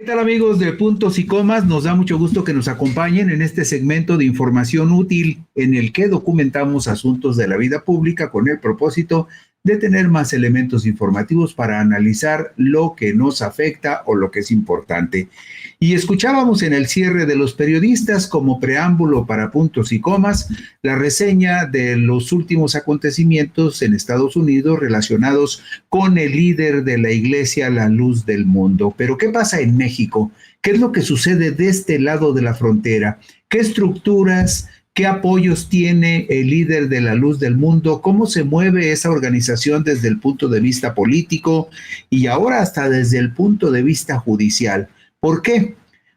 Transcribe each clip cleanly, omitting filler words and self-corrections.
¿Qué tal amigos de Puntos y Comas? Nos da mucho gusto que nos acompañen en este segmento de información útil en el que documentamos asuntos de la vida pública con el propósito de tener más elementos informativos para analizar lo que nos afecta o lo que es importante. Y escuchábamos en el cierre de los periodistas como preámbulo para Puntos y Comas la reseña de los últimos acontecimientos en Estados Unidos relacionados con el líder de la Iglesia, la Luz del Mundo. Pero ¿qué pasa en México? ¿Qué es lo que sucede de este lado de la frontera? ¿Qué estructuras, qué apoyos tiene el líder de la Luz del Mundo? ¿Cómo se mueve esa organización desde el punto de vista político y ahora hasta desde el punto de vista judicial? ¿Por qué?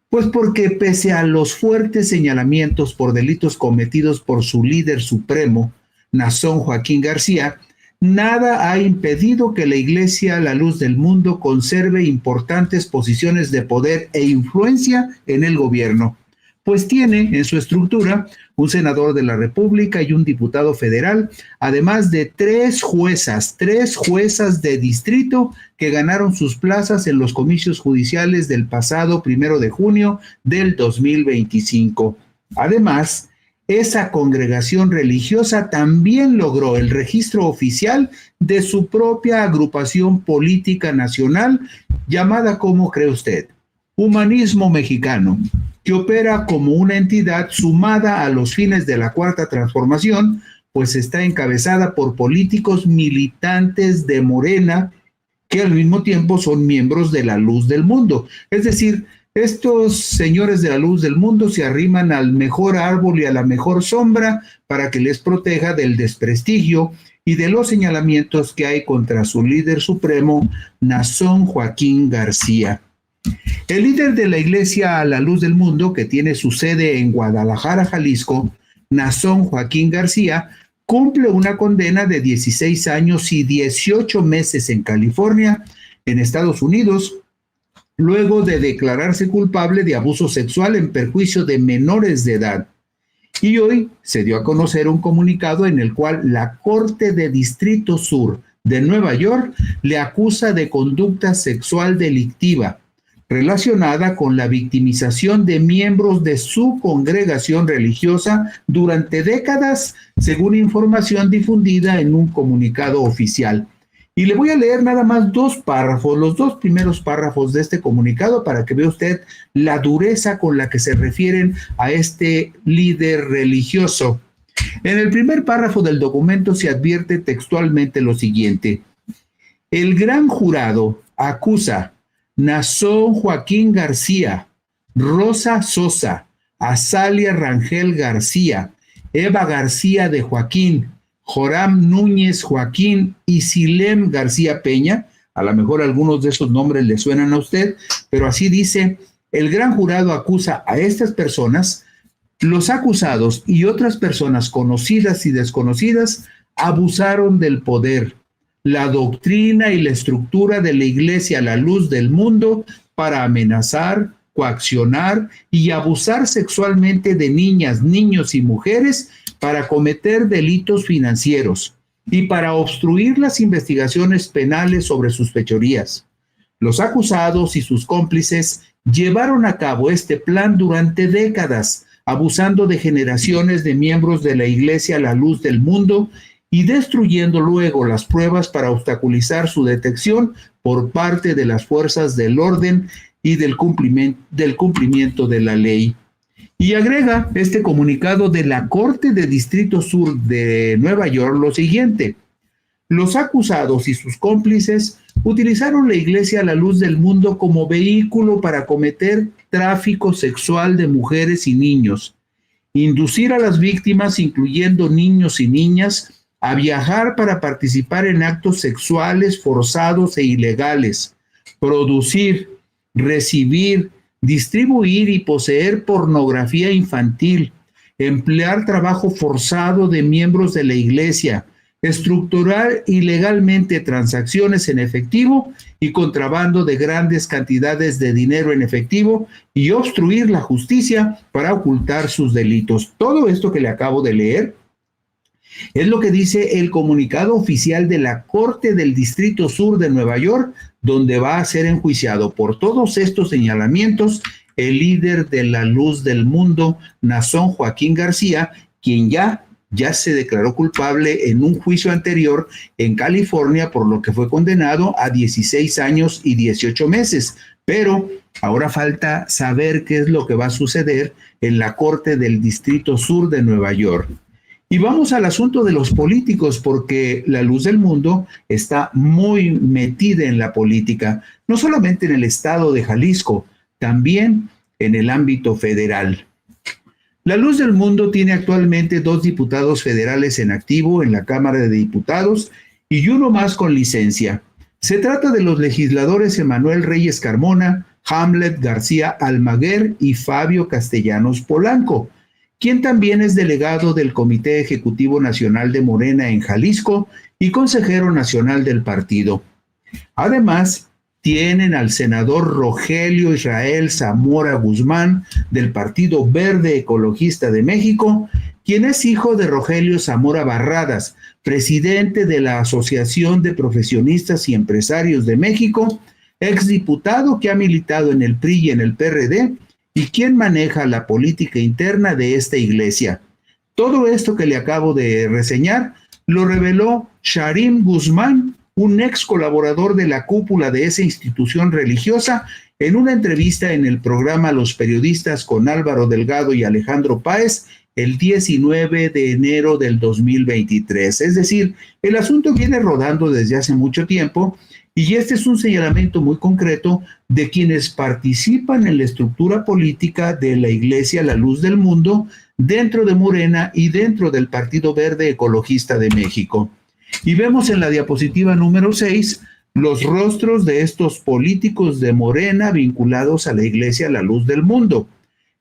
Pues porque pese a los fuertes señalamientos por delitos cometidos por su líder supremo, Nazón Joaquín García, nada ha impedido que la Iglesia, la Luz del Mundo, conserve importantes posiciones de poder e influencia en el gobierno, pues tiene en su estructura un senador de la República y un diputado federal, además de tres juezas de distrito que ganaron sus plazas en los comicios judiciales del pasado 1 de junio del 2025. Además, esa congregación religiosa también logró el registro oficial de su propia agrupación política nacional, llamada, ¿cómo cree usted? Humanismo Mexicano, que opera como una entidad sumada a los fines de la Cuarta Transformación, pues está encabezada por políticos militantes de Morena, que al mismo tiempo son miembros de la Luz del Mundo. Es decir, estos señores de la Luz del Mundo se arriman al mejor árbol y a la mejor sombra para que les proteja del desprestigio y de los señalamientos que hay contra su líder supremo, Nazón Joaquín García. El líder de la Iglesia a la Luz del Mundo, que tiene su sede en Guadalajara, Jalisco, Nazón Joaquín García, cumple una condena de 16 años y 18 meses en California, en Estados Unidos, luego de declararse culpable de abuso sexual en perjuicio de menores de edad. Y hoy se dio a conocer un comunicado en el cual la Corte de Distrito Sur de Nueva York le acusa de conducta sexual delictiva relacionada con la victimización de miembros de su congregación religiosa durante décadas, según información difundida en un comunicado oficial. Y le voy a leer nada más dos párrafos, los dos primeros párrafos de este comunicado para que vea usted la dureza con la que se refieren a este líder religioso. En el primer párrafo del documento se advierte textualmente lo siguiente: el gran jurado acusa Nazón Joaquín García, Rosa Sosa, Azalia Rangel García, Eva García de Joaquín, Joram Núñez Joaquín y Silem García Peña. A lo mejor algunos de esos nombres le suenan a usted, pero así dice: el gran jurado acusa a estas personas. Los acusados y otras personas conocidas y desconocidas abusaron del poder, la doctrina y la estructura de la Iglesia, la Luz del Mundo, para amenazar, coaccionar y abusar sexualmente de niñas, niños y mujeres para cometer delitos financieros y para obstruir las investigaciones penales sobre sus fechorías. Los acusados y sus cómplices llevaron a cabo este plan durante décadas, abusando de generaciones de miembros de la Iglesia, la Luz del Mundo, y destruyendo luego las pruebas para obstaculizar su detección por parte de las fuerzas del orden y del cumplimiento de la ley. Y agrega este comunicado de la Corte de Distrito Sur de Nueva York lo siguiente: los acusados y sus cómplices utilizaron la Iglesia, la Luz del Mundo, como vehículo para cometer tráfico sexual de mujeres y niños, inducir a las víctimas, incluyendo niños y niñas, a viajar para participar en actos sexuales forzados e ilegales, producir, recibir, distribuir y poseer pornografía infantil, emplear trabajo forzado de miembros de la Iglesia, estructurar ilegalmente transacciones en efectivo y contrabando de grandes cantidades de dinero en efectivo y obstruir la justicia para ocultar sus delitos. Todo esto que le acabo de leer Es lo que dice el comunicado oficial de la Corte del Distrito Sur de Nueva York, donde va a ser enjuiciado por todos estos señalamientos el líder de la Luz del Mundo, Naasón Joaquín García, quien ya se declaró culpable en un juicio anterior en California, por lo que fue condenado a 16 años y 18 meses. Pero ahora falta saber qué es lo que va a suceder en la Corte del Distrito Sur de Nueva York. Y vamos al asunto de los políticos, porque la Luz del Mundo está muy metida en la política, no solamente en el estado de Jalisco, también en el ámbito federal. La Luz del Mundo tiene actualmente 2 diputados federales en activo en la Cámara de Diputados y uno más con licencia. Se trata de los legisladores Emanuel Reyes Carmona, Hamlet García Almaguer y Fabio Castellanos Polanco, quien también es delegado del Comité Ejecutivo Nacional de Morena en Jalisco y consejero nacional del partido. Además, tienen al senador Rogelio Israel Zamora Guzmán del Partido Verde Ecologista de México, quien es hijo de Rogelio Zamora Barradas, presidente de la Asociación de Profesionistas y Empresarios de México, exdiputado que ha militado en el PRI y en el PRD, y quien maneja la política interna de esta iglesia. Todo esto que le acabo de reseñar lo reveló Sharim Guzmán, un ex colaborador de la cúpula de esa institución religiosa, en una entrevista en el programa Los Periodistas con Álvaro Delgado y Alejandro Páez el 19 de enero del 2023. Es decir, el asunto viene rodando desde hace mucho tiempo y este es un señalamiento muy concreto de quienes participan en la estructura política de la Iglesia La Luz del Mundo dentro de Morena y dentro del Partido Verde Ecologista de México. Y vemos en la diapositiva número 6 los rostros de estos políticos de Morena vinculados a la Iglesia La Luz del Mundo.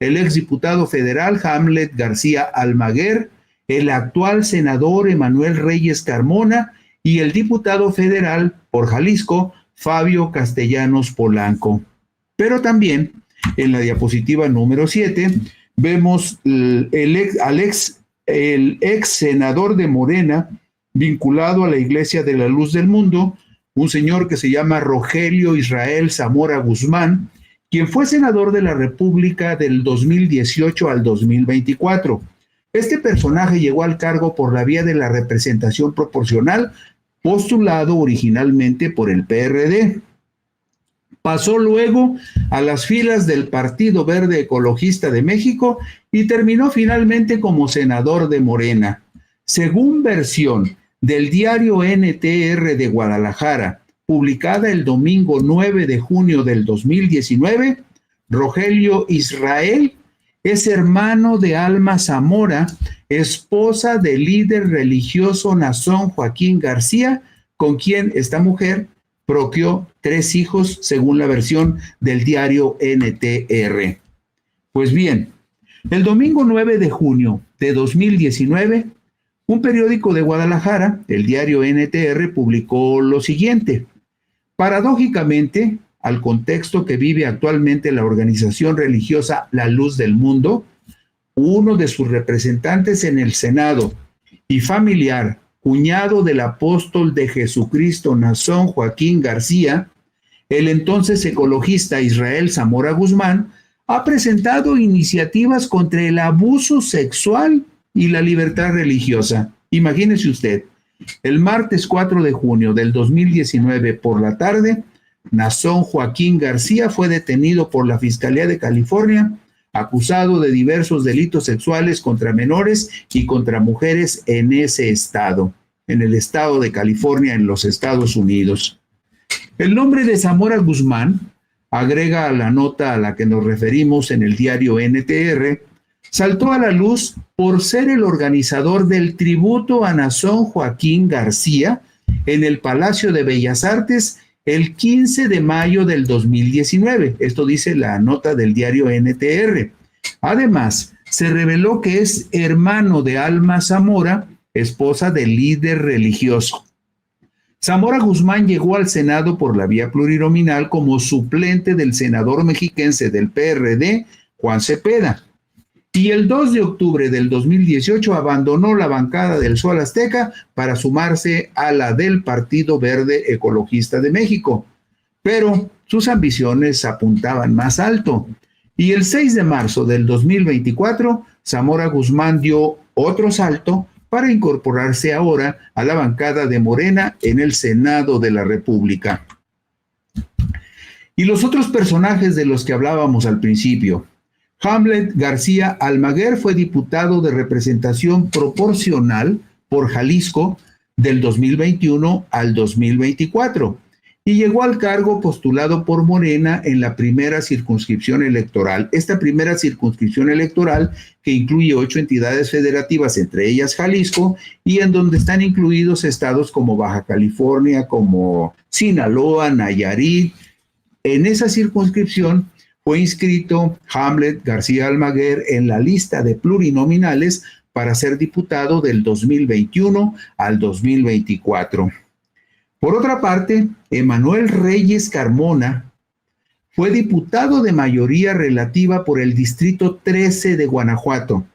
El exdiputado federal Hamlet García Almaguer, el actual senador Emanuel Reyes Carmona y el diputado federal por Jalisco, Fabio Castellanos Polanco. Pero también en la diapositiva número 7 vemos el ex senador de Morena vinculado a la Iglesia de la Luz del Mundo, un señor que se llama Rogelio Israel Zamora Guzmán, quien fue senador de la República del 2018 al 2024. Este personaje llegó al cargo por la vía de la representación proporcional, postulado originalmente por el PRD. Pasó luego a las filas del Partido Verde Ecologista de México y terminó finalmente como senador de Morena. Según versión del diario NTR de Guadalajara, publicada el domingo 9 de junio del 2019, Rogelio Israel es hermano de Alma Zamora, esposa del líder religioso Naasón Joaquín García, con quien esta mujer procreó 3 hijos, según la versión del diario NTR. Pues bien, el domingo 9 de junio de 2019, un periódico de Guadalajara, el diario NTR, publicó lo siguiente. Paradójicamente, al contexto que vive actualmente la organización religiosa La Luz del Mundo, uno de sus representantes en el Senado y familiar, cuñado del apóstol de Jesucristo Naasón Joaquín García, el entonces ecologista Israel Zamora Guzmán, ha presentado iniciativas contra el abuso sexual y la libertad religiosa. Imagínese usted, el martes 4 de junio del 2019 por la tarde, Naasón Joaquín García fue detenido por la Fiscalía de California, acusado de diversos delitos sexuales contra menores y contra mujeres en ese estado, en el estado de California, en los Estados Unidos. El nombre de Zamora Guzmán, agrega a la nota a la que nos referimos en el diario NTR, saltó a la luz por ser el organizador del tributo a Naasón Joaquín García en el Palacio de Bellas Artes el 15 de mayo del 2019. Esto dice la nota del diario NTR. Además, se reveló que es hermano de Alma Zamora, esposa del líder religioso. Zamora Guzmán llegó al Senado por la vía plurinominal como suplente del senador mexiquense del PRD, Juan Cepeda. y el 2 de octubre del 2018 abandonó la bancada del Sol Azteca para sumarse a la del Partido Verde Ecologista de México. Pero sus ambiciones apuntaban más alto. Y el 6 de marzo del 2024, Zamora Guzmán dio otro salto para incorporarse ahora a la bancada de Morena en el Senado de la República. Y los otros personajes de los que hablábamos al principio. Hamlet García Almaguer fue diputado de representación proporcional por Jalisco del 2021 al 2024 y llegó al cargo postulado por Morena en la primera circunscripción electoral. Esta primera circunscripción electoral que incluye 8 entidades federativas, entre ellas Jalisco, y en donde están incluidos estados como Baja California, como Sinaloa, Nayarit. En esa circunscripción fue inscrito Hamlet García Almaguer en la lista de plurinominales para ser diputado del 2021 al 2024. Por otra parte, Emanuel Reyes Carmona fue diputado de mayoría relativa por el Distrito 13 de Guanajuato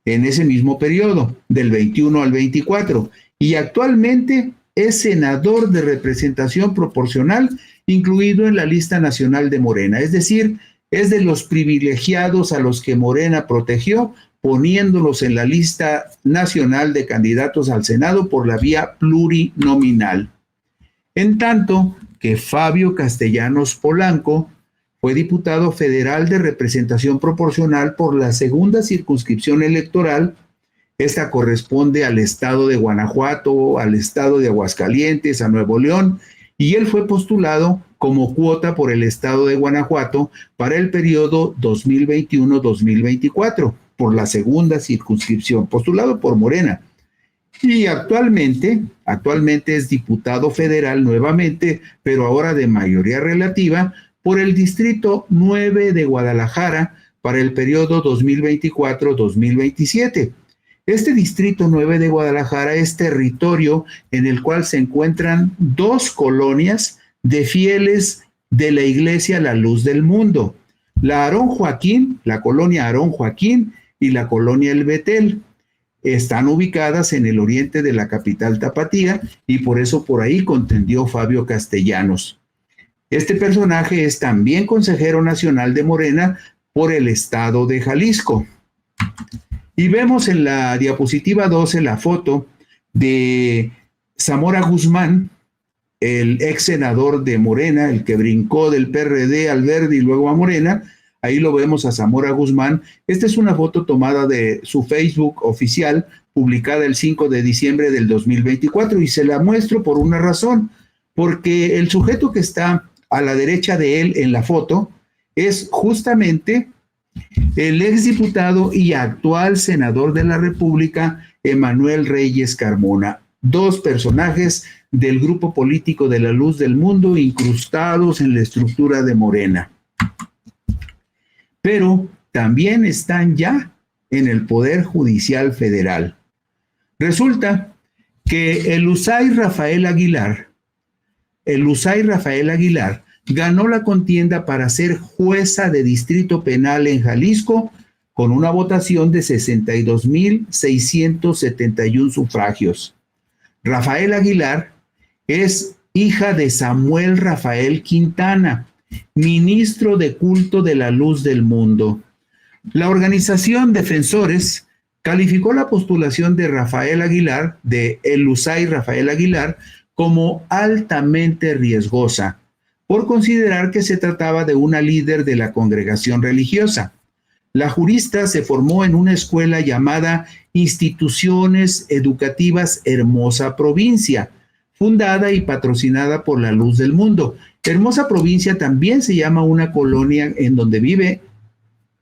en ese mismo periodo, del 21 al 24, y actualmente es senador de representación proporcional incluido en la lista nacional de Morena, es decir, es de los privilegiados a los que Morena protegió, poniéndolos en la lista nacional de candidatos al Senado por la vía plurinominal. En tanto que Fabio Castellanos Polanco fue diputado federal de representación proporcional por la segunda circunscripción electoral. Esta corresponde al estado de Guanajuato, al estado de Aguascalientes, a Nuevo León, y él fue postulado como cuota por el estado de Guanajuato para el periodo 2021-2024, por la segunda circunscripción, postulado por Morena. Y actualmente es diputado federal nuevamente, pero ahora de mayoría relativa, por el Distrito 9 de Guadalajara para el periodo 2024-2027. Este Distrito 9 de Guadalajara es territorio en el cual se encuentran 2 colonias de fieles de la Iglesia La Luz del Mundo, la Aarón Joaquín, la colonia Aarón Joaquín y la colonia El Betel. Están ubicadas en el oriente de la capital tapatía y por eso por ahí contendió Fabio Castellanos. Este personaje es también consejero nacional de Morena por el estado de Jalisco. Y vemos en la diapositiva 12 la foto de Zamora Guzmán, el ex senador de Morena, el que brincó del PRD al Verde y luego a Morena. Ahí lo vemos a Zamora Guzmán. Esta es una foto tomada de su Facebook oficial, publicada el 5 de diciembre del 2024, y se la muestro por una razón, porque el sujeto que está a la derecha de él en la foto es justamente el exdiputado y actual senador de la República, Emanuel Reyes Carmona. 2 personajes del grupo político de La Luz del Mundo incrustados en la estructura de Morena. Pero también están ya en el Poder Judicial Federal. Resulta que el USAI Rafael Aguilar ganó la contienda para ser jueza de distrito penal en Jalisco con una votación de 62,671 sufragios. Rafael Aguilar es hija de Samuel Rafael Quintana, ministro de culto de La Luz del Mundo. La organización Defensores calificó la postulación de Rafael Aguilar, de el USAI Rafael Aguilar, como altamente riesgosa, por considerar que se trataba de una líder de la congregación religiosa. La jurista se formó en una escuela llamada Instituciones Educativas Hermosa Provincia, fundada y patrocinada por La Luz del Mundo. Hermosa Provincia también se llama una colonia en donde vive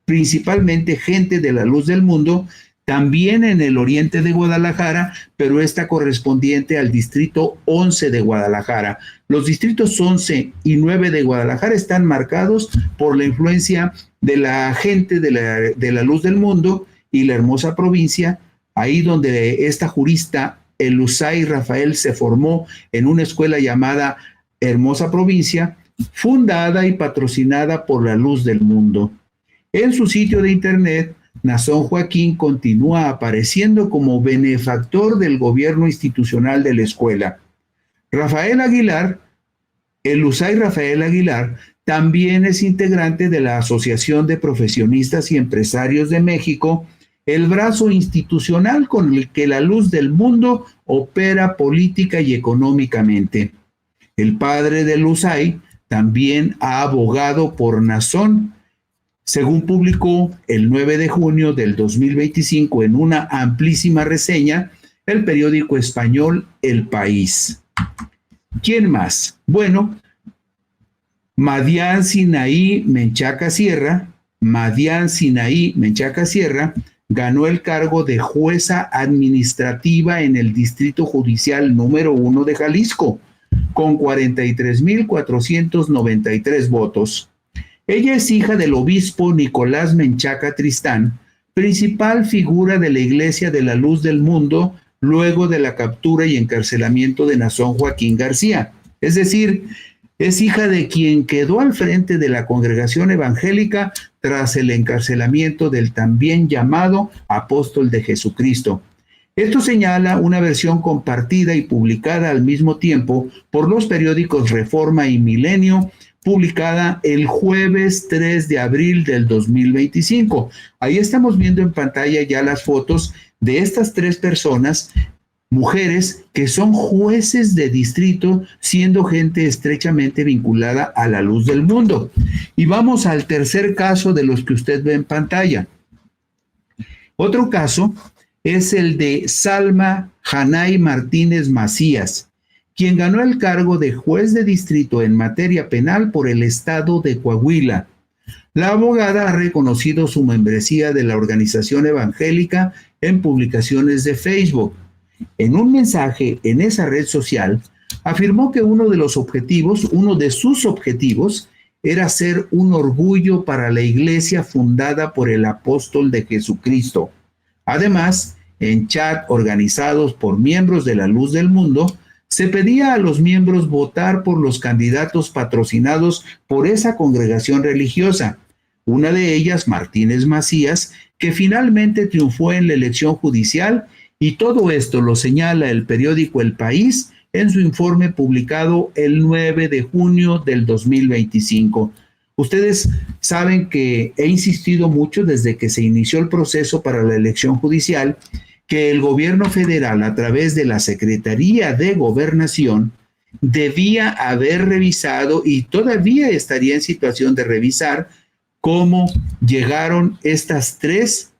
principalmente gente de La Luz del Mundo, también en el oriente de Guadalajara, pero esta correspondiente al distrito 11 de Guadalajara. Los distritos 11 y 9 de Guadalajara están marcados por la influencia de la gente de la Luz del Mundo, y la Hermosa Provincia, ahí donde esta jurista, el USAI Rafael, se formó en una escuela llamada Hermosa Provincia, fundada y patrocinada por La Luz del Mundo. En su sitio de internet Nazón Joaquín continúa apareciendo como benefactor del gobierno institucional de la escuela. Rafael Aguilar, el USAID Rafael Aguilar, también es integrante de la Asociación de Profesionistas y Empresarios de México, el brazo institucional con el que la Luz del Mundo opera política y económicamente. El padre del USAID también ha abogado por Nazón, según publicó el 9 de junio del 2025 en una amplísima reseña el periódico español El País. ¿Quién más? Bueno, Madian Sinaí Menchaca Sierra ganó el cargo de jueza administrativa en el Distrito Judicial número 1 de Jalisco, con 43,493 votos. Ella es hija del obispo Nicolás Menchaca Tristán, principal figura de la Iglesia de la Luz del Mundo luego de la captura y encarcelamiento de Nazón Joaquín García. Es decir, es hija de quien quedó al frente de la congregación evangélica tras el encarcelamiento del también llamado apóstol de Jesucristo. Esto señala una versión compartida y publicada al mismo tiempo por los periódicos Reforma y Milenio, publicada el jueves 3 de abril del 2025. Ahí estamos viendo en pantalla ya las fotos de estas tres personas, mujeres que son jueces de distrito, siendo gente estrechamente vinculada a la Luz del Mundo. Y vamos al tercer caso de los que usted ve en pantalla. Otro caso es el de Salma Hanay Martínez Macías, quien ganó el cargo de juez de distrito en materia penal por el estado de Coahuila. La abogada ha reconocido su membresía de la organización evangélica en publicaciones de Facebook. En un mensaje en esa red social, afirmó que uno de sus objetivos, era ser un orgullo para la iglesia fundada por el apóstol de Jesucristo. Además, en chat organizados por miembros de la Luz del Mundo, se pedía a los miembros votar por los candidatos patrocinados por esa congregación religiosa. Una de ellas, Martínez Macías, que finalmente triunfó en la elección judicial, y todo esto lo señala el periódico El País en su informe publicado el 9 de junio del 2025. Ustedes saben que he insistido mucho desde que se inició el proceso para la elección judicial que el gobierno federal, a través de la Secretaría de Gobernación, debía haber revisado y todavía estaría en situación de revisar cómo llegaron estas tres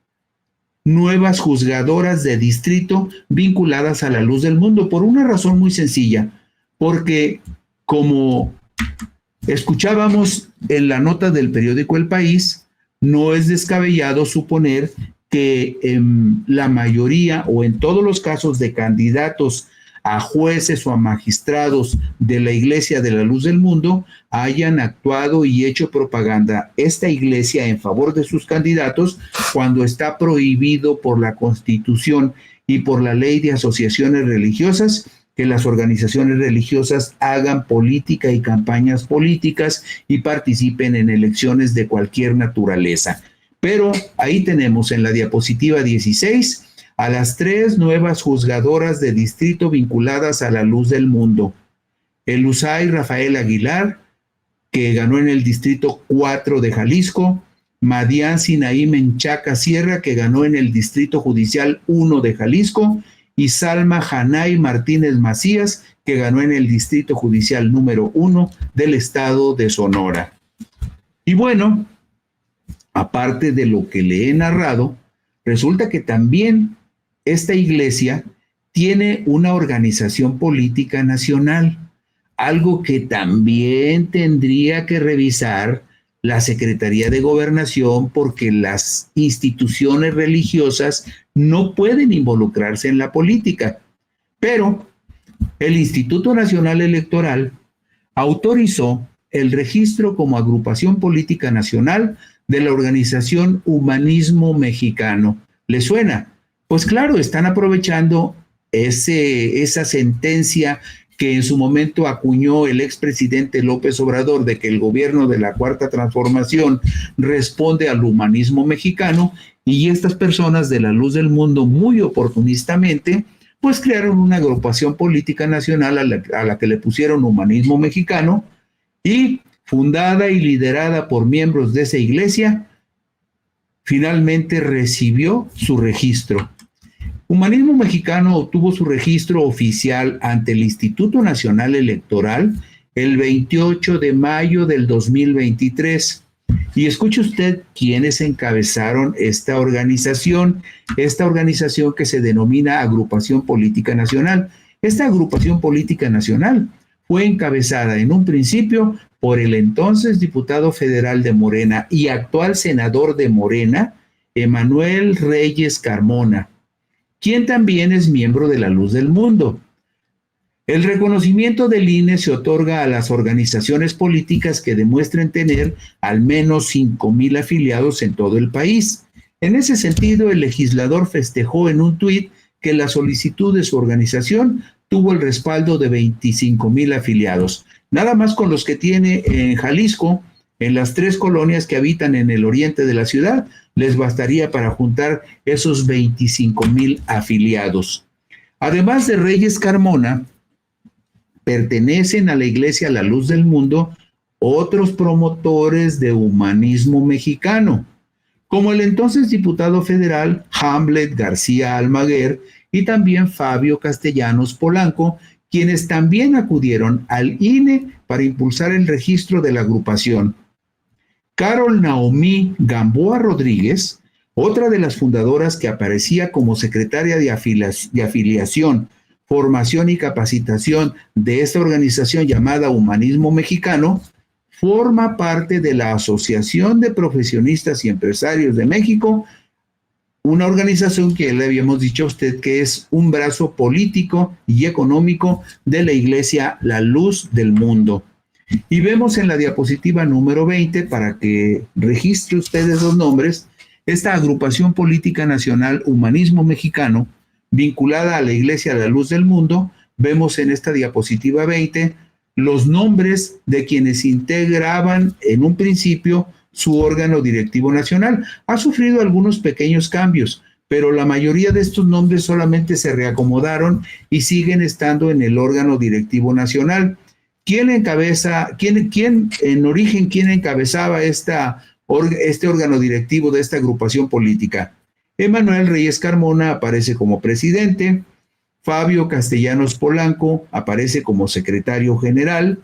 nuevas juzgadoras de distrito vinculadas a la Luz del Mundo, por una razón muy sencilla, porque como escuchábamos en la nota del periódico El País, no es descabellado suponer que en la mayoría o en todos los casos de candidatos a jueces o a magistrados de la Iglesia de la Luz del Mundo hayan actuado y hecho propaganda esta iglesia en favor de sus candidatos cuando está prohibido por la Constitución y por la Ley de Asociaciones Religiosas que las organizaciones religiosas hagan política y campañas políticas y participen en elecciones de cualquier naturaleza. Pero ahí tenemos en la diapositiva 16 a las tres nuevas juzgadoras de distrito vinculadas a la Luz del Mundo. El USAID Rafael Aguilar, que ganó en el distrito 4 de Jalisco, Madian Sinaí Menchaca Sierra, que ganó en el distrito judicial 1 de Jalisco, y Salma Hanay Martínez Macías, que ganó en el distrito judicial número 1 del estado de Sonora. Y bueno, aparte de lo que le he narrado, resulta que también esta iglesia tiene una organización política nacional, algo que también tendría que revisar la Secretaría de Gobernación, porque las instituciones religiosas no pueden involucrarse en la política. Pero el Instituto Nacional Electoral autorizó el registro como agrupación política nacional de la organización Humanismo Mexicano. ¿Le suena? Pues claro, están aprovechando esa sentencia que en su momento acuñó el expresidente López Obrador de que el gobierno de la Cuarta Transformación responde al humanismo mexicano, y estas personas de la Luz del Mundo, muy oportunistamente, pues crearon una agrupación política nacional a la que le pusieron Humanismo Mexicano, y fundada y liderada por miembros de esa iglesia, finalmente recibió su registro. Humanismo Mexicano obtuvo su registro oficial ante el Instituto Nacional Electoral el 28 de mayo del 2023. Y escuche usted quiénes encabezaron esta organización que se denomina Agrupación Política Nacional. Esta Agrupación Política Nacional fue encabezada en un principio por el entonces diputado federal de Morena y actual senador de Morena, Emanuel Reyes Carmona, quien también es miembro de la Luz del Mundo. El reconocimiento del INE se otorga a las organizaciones políticas que demuestren tener al menos 5,000 afiliados en todo el país. En ese sentido, el legislador festejó en un tuit que la solicitud de su organización tuvo el respaldo de 25,000 afiliados. Nada más con los que tiene en Jalisco, en las 3 colonias que habitan en el oriente de la ciudad, les bastaría para juntar esos 25,000 afiliados. Además de Reyes Carmona, pertenecen a la Iglesia La Luz del Mundo otros promotores de humanismo mexicano, como el entonces diputado federal Hamlet García Almaguer y también Fabio Castellanos Polanco, quienes también acudieron al INE para impulsar el registro de la agrupación. Carol Naomi Gamboa Rodríguez, otra de las fundadoras que aparecía como secretaria de afiliación, formación y capacitación de esta organización llamada Humanismo Mexicano, forma parte de la Asociación de Profesionistas y Empresarios de México, una organización que le habíamos dicho a usted que es un brazo político y económico de la Iglesia La Luz del Mundo. Y vemos en la diapositiva número 20, para que registre ustedes los nombres, esta agrupación política nacional Humanismo Mexicano, vinculada a la Iglesia La Luz del Mundo. Vemos en esta diapositiva 20 los nombres de quienes integraban en un principio su órgano directivo nacional. Ha sufrido algunos pequeños cambios, pero la mayoría de estos nombres solamente se reacomodaron y siguen estando en el órgano directivo nacional. ¿Quién encabezaba este órgano directivo de esta agrupación política? Emanuel Reyes Carmona aparece como presidente, Fabio Castellanos Polanco aparece como secretario general,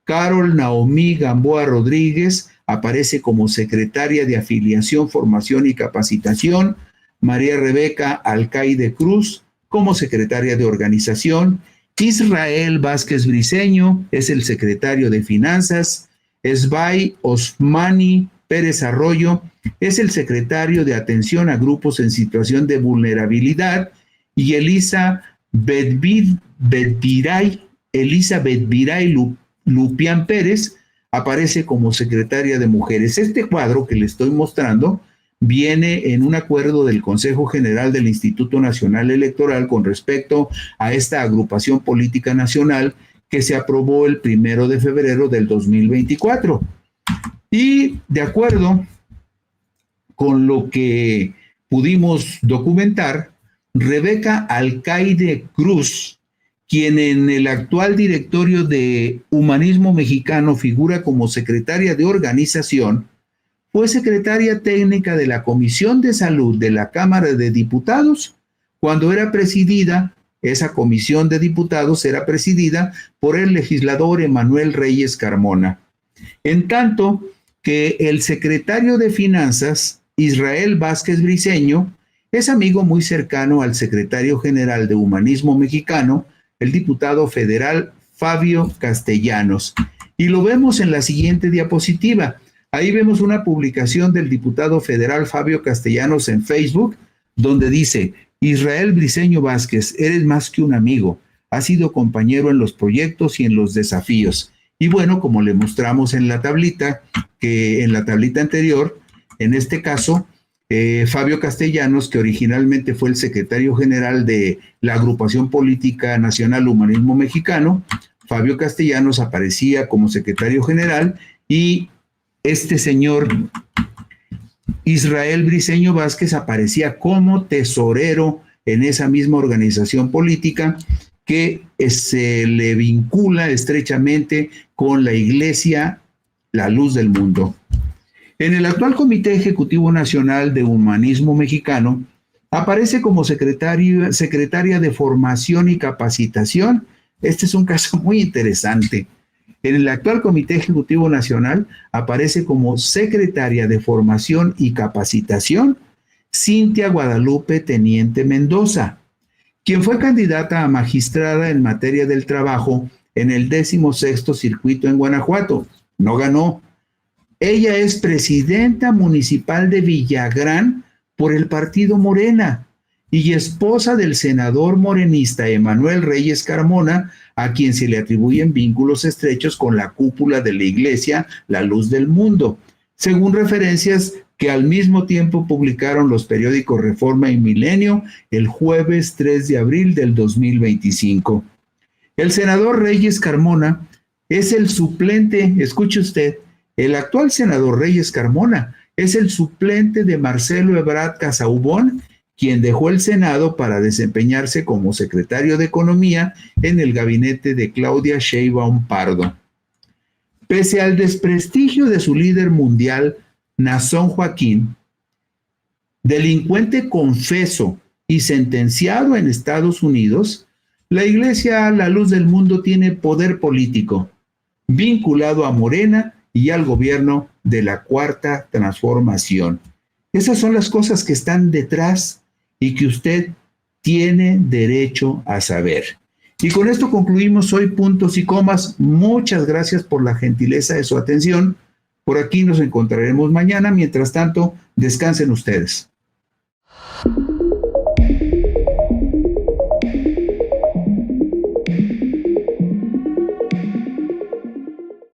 Carol Naomi Gamboa Rodríguez aparece como secretaria de afiliación, formación y capacitación, María Rebeca Alcaide Cruz como secretaria de organización, Israel Vázquez Briceño es el secretario de finanzas, Esbay Osmani Pérez Arroyo es el secretario de atención a grupos en situación de vulnerabilidad, y Elizabeth Viray Lupián Pérez aparece como secretaria de mujeres. Este cuadro que le estoy mostrando viene en un acuerdo del Consejo General del Instituto Nacional Electoral con respecto a esta agrupación política nacional que se aprobó el 1 de febrero del 2024. Y de acuerdo con lo que pudimos documentar, Rebeca Alcaide Cruz, quien en el actual directorio de Humanismo Mexicano figura como secretaria de organización, fue secretaria técnica de la Comisión de Salud de la Cámara de Diputados cuando era presidida. Esa comisión de diputados era presidida por el legislador Emanuel Reyes Carmona. En tanto que el secretario de Finanzas, Israel Vázquez Briceño, es amigo muy cercano al secretario general de Humanismo Mexicano, el diputado federal Fabio Castellanos. Y lo vemos en la siguiente diapositiva. Ahí vemos una publicación del diputado federal Fabio Castellanos en Facebook, donde dice: Israel Briceño Vázquez, eres más que un amigo, has sido compañero en los proyectos y en los desafíos. Y bueno, como le mostramos en la tablita, que en la tablita anterior, en este caso, Fabio Castellanos, que originalmente fue el secretario general de la Agrupación Política Nacional Humanismo Mexicano. Fabio Castellanos aparecía como secretario general y este señor Israel Briceño Vázquez aparecía como tesorero en esa misma organización política que se le vincula estrechamente con la Iglesia, la Luz del Mundo. En el actual Comité Ejecutivo Nacional de Humanismo Mexicano aparece como secretaria de Formación y Capacitación. Este es un caso muy interesante. En el actual Comité Ejecutivo Nacional aparece como secretaria de Formación y Capacitación Cintia Guadalupe Teniente Mendoza, quien fue candidata a magistrada en materia del trabajo en el 16º Circuito en Guanajuato. No ganó. Ella es presidenta municipal de Villagrán por el partido Morena y esposa del senador morenista Emanuel Reyes Carmona, a quien se le atribuyen vínculos estrechos con la cúpula de la Iglesia, la Luz del Mundo, según referencias que al mismo tiempo publicaron los periódicos Reforma y Milenio el jueves 3 de abril del 2025. El senador Reyes Carmona es el suplente, escuche usted, el actual senador Reyes Carmona es el suplente de Marcelo Ebrard Casaubon, quien dejó el Senado para desempeñarse como secretario de Economía en el gabinete de Claudia Sheinbaum Pardo. Pese al desprestigio de su líder mundial, Naasón Joaquín, delincuente confeso y sentenciado en Estados Unidos, la Iglesia, la Luz del Mundo, tiene poder político, vinculado a Morena y al gobierno de la Cuarta Transformación. Esas son las cosas que están detrás y que usted tiene derecho a saber. Y con esto concluimos hoy Puntos y Comas. Muchas gracias por la gentileza de su atención. Por aquí nos encontraremos mañana. Mientras tanto, descansen ustedes.